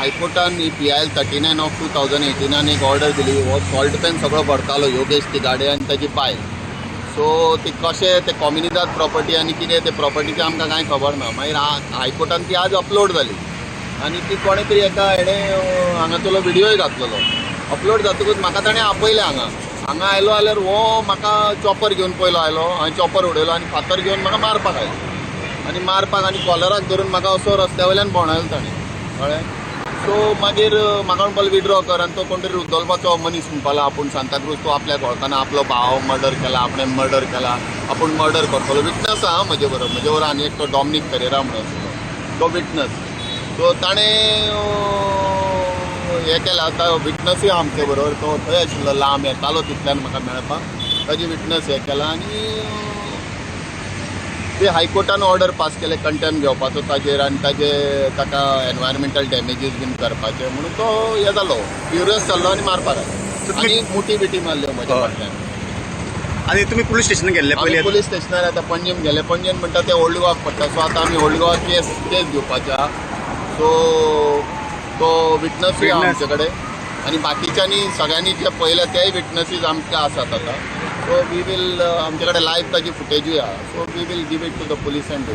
हायकोर्टान PIL 39/2018 एक order दिली. हो सॉल्ट पेन सगळो भरतालो योगेश ती गाडी आनी ताजी बायल. सो ती कशें ते कॉम्युनिदाद प्रॉपर्टी आनी कितें ते प्रॉपर्टीचें आमकां कांय खबर ना. मागीर हायकोर्टान ती आज अपलोड जाली आनी ती कोणे तरी एका हांगाचो व्हिडियोय घातलेलो. अपलोड जातकूच म्हाका ताणें आपयलें हांगा आयलो जाल्यार हो म्हाका चॉपर घेवन पयलो आयलो. हांवें चॉपर उडयलो आनी फातर घेवन म्हाका मारपाक आयलो आनी आनी कॉलराक धरून म्हाका असो रस्त्या वयल्यान भोंवडायलो ताणें कळ्ळें. सो मागीर म्हाका म्हणपाक विड्रॉ कर आनी तो कोण तरी उदोलपाचो मनीस म्हणपालो आपूण सांताक्रूज तो आपल्याक वळखना आपलो भाव मर्डर केला आपणें मर्डर केला आपूण मर्डर करतलो. विटनस आहा म्हजे बरोबर आनी एक तो डॉमिनीक पेरेरा म्हणून आसलो तो विटनस. सो ताणें हें केलें आतां विटनसूय आमचे बरोबर तो थंय आशिल्लो लांब येतालो तितल्यान म्हाका मेळपाक ताजी विटनस हें केला आनी ते हायकोर्टान ऑर्डर पास केले कंटेम्प्ट घेवपाचो ताजेर आनी ताका एनवायरमेंटल डॅमेजीस बीन करपाचे म्हणून तो हें जालो फ्युरियस जाल्लो आनी मारपाक लागलो आनी मुठी बिटी मारल्यो म्हज्या फाटल्यान. आनी तुमी पुलीस स्टेशनान गेल्ले पयलीं? पुलीस स्टेशनार आतां पणजेन गेले. पणजेन म्हणटा ते ओल्ड गोवाक पडटा. सो आतां आमी ओल्ड गोवा केस घेवपाचे आहा. सो तो विटनसूय आमचे कडेन आनी बाकीच्यांनी सगळ्यांनी जे पयले तेय विटनसीस आमचे आसात आतां. सो वी वील आमचे कडेन लायव्ह ताजी फुटेजूय आहा. So we will give it to the police end